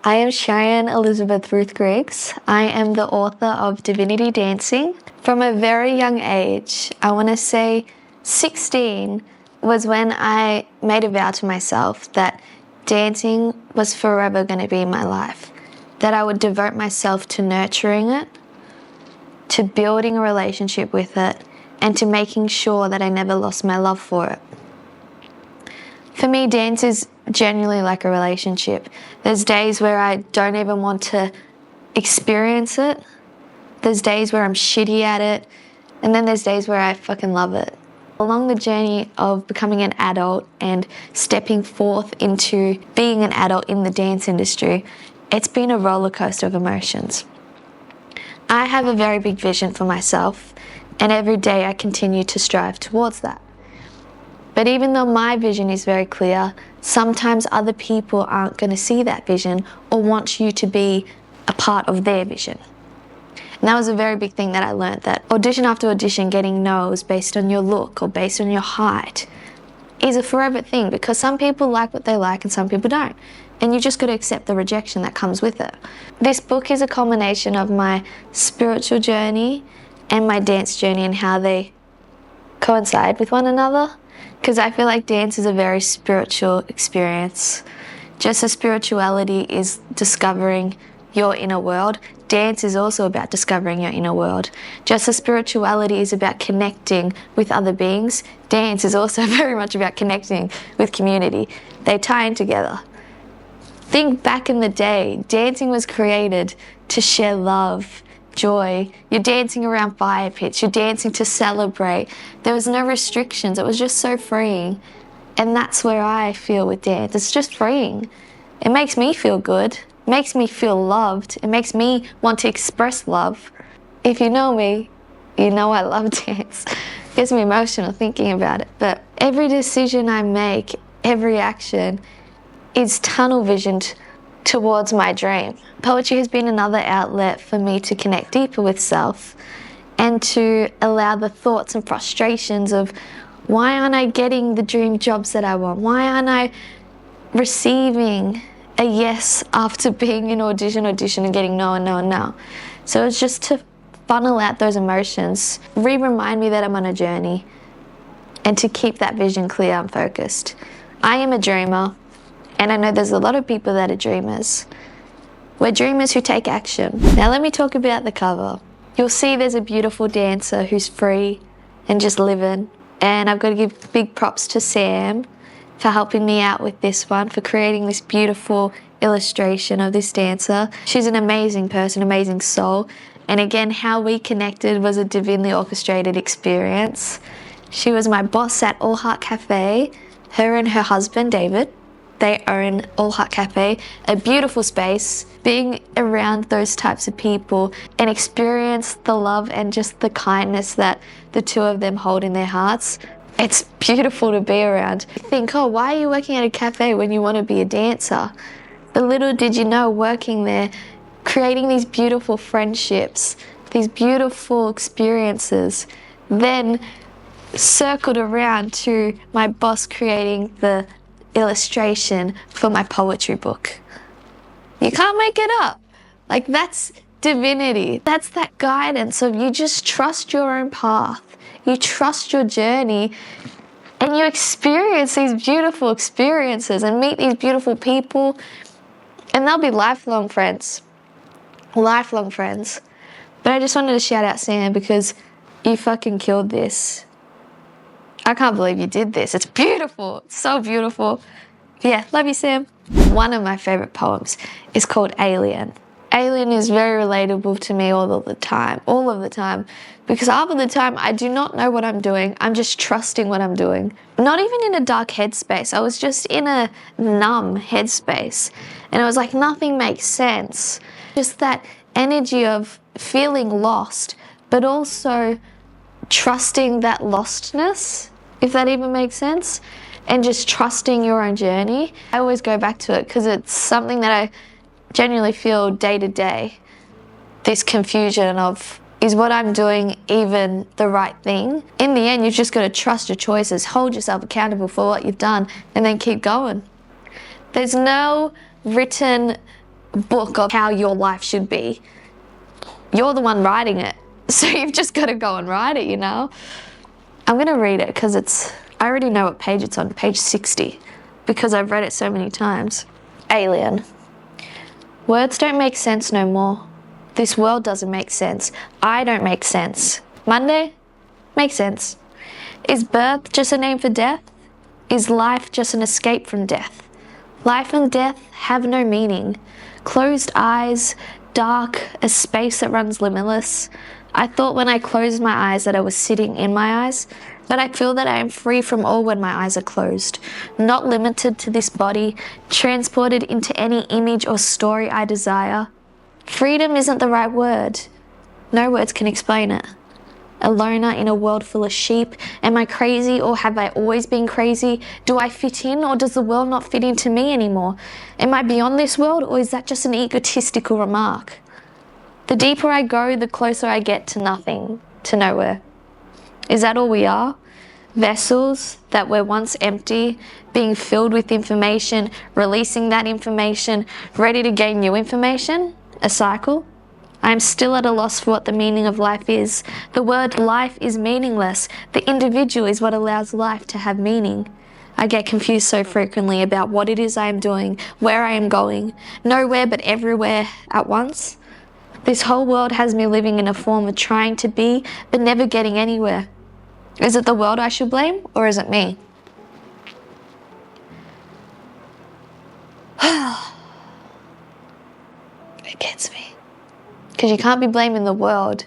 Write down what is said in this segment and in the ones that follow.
I am Cheyenne Elizabeth Ruth Griggs. I am the author of Divinity Dancing. From a very young age, I want to say 16, was when I made a vow to myself that dancing was forever going to be my life, that I would devote myself to nurturing it, to building a relationship with it, and to making sure that I never lost my love for it. For me, dance is genuinely like a relationship. There's days where I don't even want to experience it. There's days where I'm shitty at it. And then there's days where I fucking love it. Along the journey of becoming an adult and stepping forth into being an adult in the dance industry, it's been a roller coaster of emotions. I have a very big vision for myself, and every day I continue to strive towards that. But even though my vision is very clear, sometimes other people aren't going to see that vision or want you to be a part of their vision. And that was a very big thing that I learned, that audition after audition, getting no's based on your look or based on your height is a forever thing, because some people like what they like and some people don't. And you just got to accept the rejection that comes with it. This book is a culmination of my spiritual journey and my dance journey and how they coincide with one another. Because I feel like dance is a very spiritual experience. Just as spirituality is discovering your inner world, dance is also about discovering your inner world. Just as spirituality is about connecting with other beings, dance is also very much about connecting with community. They tie in together. Think back in the day, dancing was created to share love, joy. You're dancing around fire pits, you're dancing to celebrate. There was no restrictions, it was just so freeing. And that's where I feel with dance. It's just freeing. It makes me feel good, it makes me feel loved, it makes me want to express love. If you know me, you know I love dance. It gets me emotional thinking about it. But every decision I make, every action is tunnel visioned towards my dream. Poetry has been another outlet for me to connect deeper with self and to allow the thoughts and frustrations of why aren't I getting the dream jobs that I want? Why aren't I receiving a yes after being in audition and getting no and no and no? So it's just to funnel out those emotions, remind me that I'm on a journey, and to keep that vision clear and focused. I am a dreamer. And I know there's a lot of people that are dreamers. We're dreamers who take action. Now let me talk about the cover. You'll see there's a beautiful dancer who's free and just living. And I've got to give big props to Sam for helping me out with this one, for creating this beautiful illustration of this dancer. She's an amazing person, amazing soul. And again, how we connected was a divinely orchestrated experience. She was my boss at All Heart Cafe, her and her husband, David. They own All Heart Cafe, a beautiful space. Being around those types of people and experience the love and just the kindness that the two of them hold in their hearts, it's beautiful to be around. You think, oh, why are you working at a cafe when you want to be a dancer? But little did you know, working there, creating these beautiful friendships, these beautiful experiences, then circled around to my boss creating the illustration for my poetry book. You can't make it up. Like, that's divinity. That's that guidance of you just trust your own path. You trust your journey and you experience these beautiful experiences and meet these beautiful people, and they'll be lifelong friends. Lifelong friends. But I just wanted to shout out Sam because you fucking killed this. I can't believe you did this. It's beautiful. It's so beautiful. Yeah, love you, Sam. One of my favorite poems is called Alien. Alien is very relatable to me all of the time, because half of the time I do not know what I'm doing. I'm just trusting what I'm doing. Not even in a dark headspace. I was just in a numb headspace, and it was like nothing makes sense. Just that energy of feeling lost, but also trusting that lostness, if that even makes sense, and just trusting your own journey. I always go back to it because it's something that I genuinely feel day to day. This confusion of, is what I'm doing even the right thing? In the end, you've just got to trust your choices, hold yourself accountable for what you've done, and then keep going. There's no written book of how your life should be. You're the one writing it, so you've just got to go and write it, you know? I'm going to read it because I already know what page it's on, page 60, because I've read it so many times. Alien. Words don't make sense no more. This world doesn't make sense. I don't make sense. Monday? Makes sense. Is birth just a name for death? Is life just an escape from death? Life and death have no meaning. Closed eyes, dark, a space that runs limitless. I thought when I closed my eyes that I was sitting in my eyes, but I feel that I am free from all when my eyes are closed, not limited to this body, transported into any image or story I desire. Freedom isn't the right word. No words can explain it. A loner in a world full of sheep. Am I crazy or have I always been crazy? Do I fit in or does the world not fit into me anymore? Am I beyond this world or is that just an egotistical remark? The deeper I go, the closer I get to nothing, to nowhere. Is that all we are? Vessels that were once empty, being filled with information, releasing that information, ready to gain new information? A cycle? I am still at a loss for what the meaning of life is. The word life is meaningless. The individual is what allows life to have meaning. I get confused so frequently about what it is I am doing, where I am going, nowhere but everywhere at once. This whole world has me living in a form of trying to be, but never getting anywhere. Is it the world I should blame, or is it me? It gets me. Because you can't be blaming the world.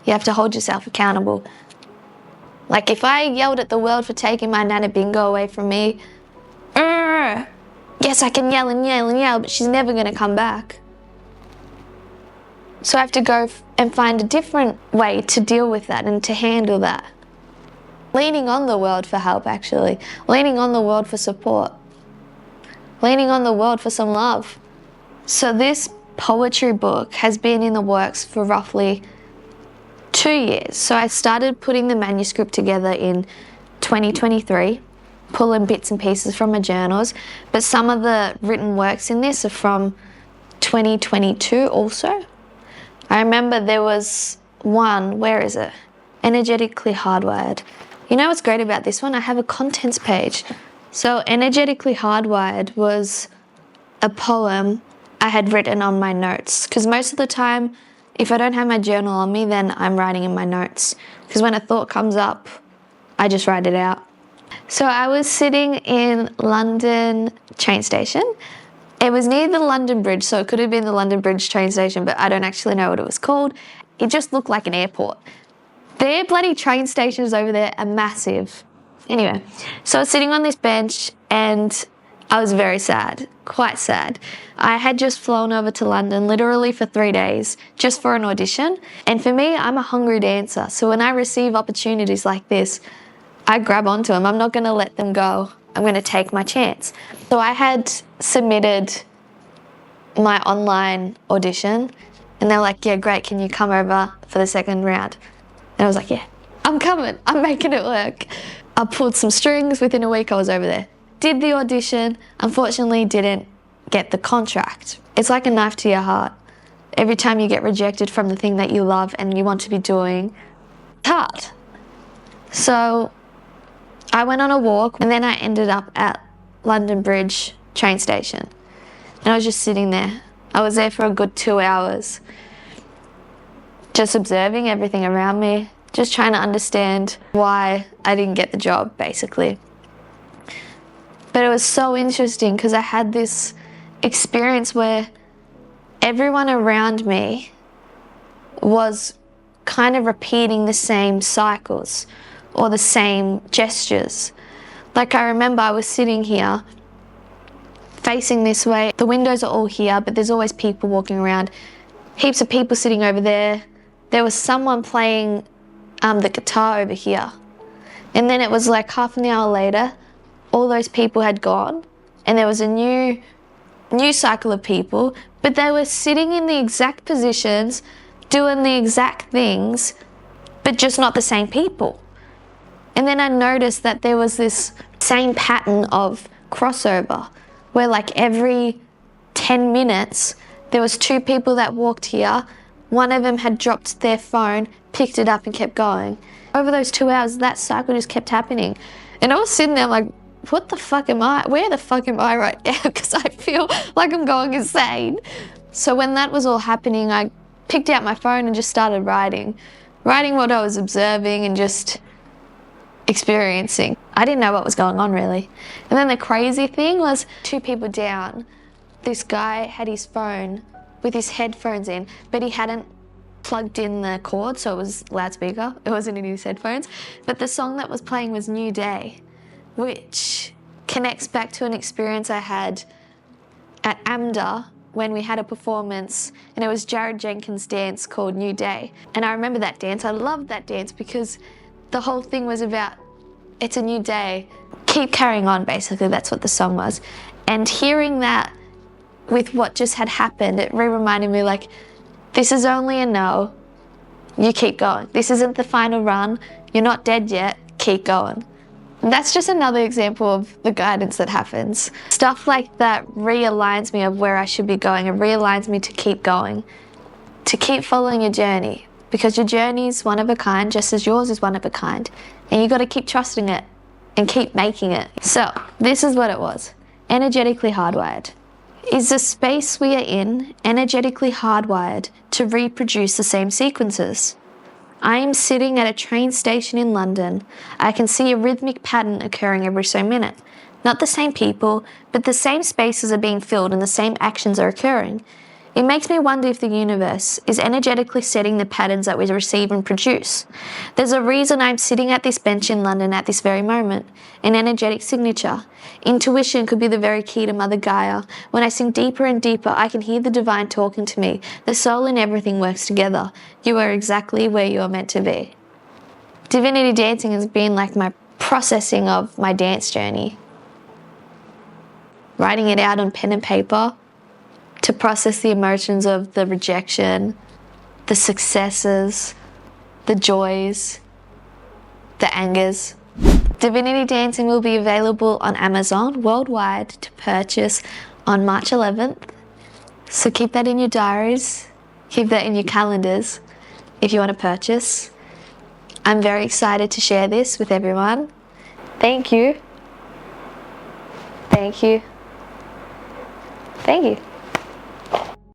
You have to hold yourself accountable. Like if I yelled at the world for taking my Nana Bingo away from me, yes, I can yell and yell and yell, but she's never going to come back. So I have to go and find a different way to deal with that and to handle that. Leaning on the world for help, actually. Leaning on the world for support. Leaning on the world for some love. So this poetry book has been in the works for roughly 2 years. So I started putting the manuscript together in 2023, pulling bits and pieces from my journals, but some of the written works in this are from 2022 also. I remember there was one, where is it? Energetically Hardwired. You know what's great about this one? I have a contents page. So Energetically Hardwired was a poem I had written on my notes, because most of the time, if I don't have my journal on me, then I'm writing in my notes, because when a thought comes up, I just write it out. So I was sitting in London train station. It was near the London Bridge, so it could have been the London Bridge train station, but I don't actually know what it was called. It just looked like an airport. Their bloody train stations over there are massive. Anyway, so I was sitting on this bench and I was very sad, quite sad. I had just flown over to London literally for 3 days just for an audition. And for me, I'm a hungry dancer. So when I receive opportunities like this, I grab onto them. I'm not going to let them go. I'm going to take my chance. So I had submitted my online audition and they're like, yeah, great. Can you come over for the second round? And I was like, yeah, I'm coming. I'm making it work. I pulled some strings. Within a week, I was over there. Did the audition, unfortunately didn't get the contract. It's like a knife to your heart. Every time you get rejected from the thing that you love and you want to be doing, it's hard. So I went on a walk and then I ended up at London Bridge train station. And I was just sitting there. I was there for a good 2 hours, just observing everything around me, just trying to understand why I didn't get the job, basically. But it was so interesting because I had this experience where everyone around me was kind of repeating the same cycles or the same gestures. Like I remember I was sitting here facing this way. The windows are all here, but there's always people walking around. Heaps of people sitting over there. There was someone playing the guitar over here. And then it was like half an hour later, all those people had gone and there was a new cycle of people, but they were sitting in the exact positions, doing the exact things, but just not the same people. And then I noticed that there was this same pattern of crossover where like every 10 minutes, there was 2 people that walked here. One of them had dropped their phone, picked it up and kept going. Over those 2 hours, that cycle just kept happening. And I was sitting there like, what the fuck am I? Where the fuck am I right now? Because I feel like I'm going insane. So when that was all happening, I picked out my phone and just started writing what I was observing and just experiencing. I didn't know what was going on really. And then the crazy thing was 2 people down, this guy had his phone with his headphones in, but he hadn't plugged in the cord, so it was loudspeaker. It wasn't in his headphones. But the song that was playing was New Day, which connects back to an experience I had at AMDA when we had a performance, and it was Jared Jenkins' dance called New Day. And I remember that dance. I loved that dance because the whole thing was about, it's a new day. Keep carrying on, basically. That's what the song was. And hearing that with what just had happened, it reminded me like, this is only a no. You keep going. This isn't the final run. You're not dead yet. Keep going. And that's just another example of the guidance that happens. Stuff like that realigns me of where I should be going. It realigns me to keep going, to keep following your journey, because your journey is one of a kind, just as yours is one of a kind. And you got to keep trusting it and keep making it. So this is what it was. Energetically hardwired. Is the space we are in energetically hardwired to reproduce the same sequences? I am sitting at a train station in London. I can see a rhythmic pattern occurring every so minute. Not the same people, but the same spaces are being filled and the same actions are occurring. It makes me wonder if the universe is energetically setting the patterns that we receive and produce. There's a reason I'm sitting at this bench in London at this very moment, an energetic signature. Intuition could be the very key to Mother Gaia. When I sink deeper and deeper, I can hear the divine talking to me. The soul and everything works together. You are exactly where you are meant to be. Divinity Dancing has been like my processing of my dance journey. Writing it out on pen and paper, to process the emotions of the rejection, the successes, the joys, the angers. Divinity Dancing will be available on Amazon worldwide to purchase on March 11th. So keep that in your diaries, keep that in your calendars if you want to purchase. I'm very excited to share this with everyone. Thank you. Thank you. Thank you.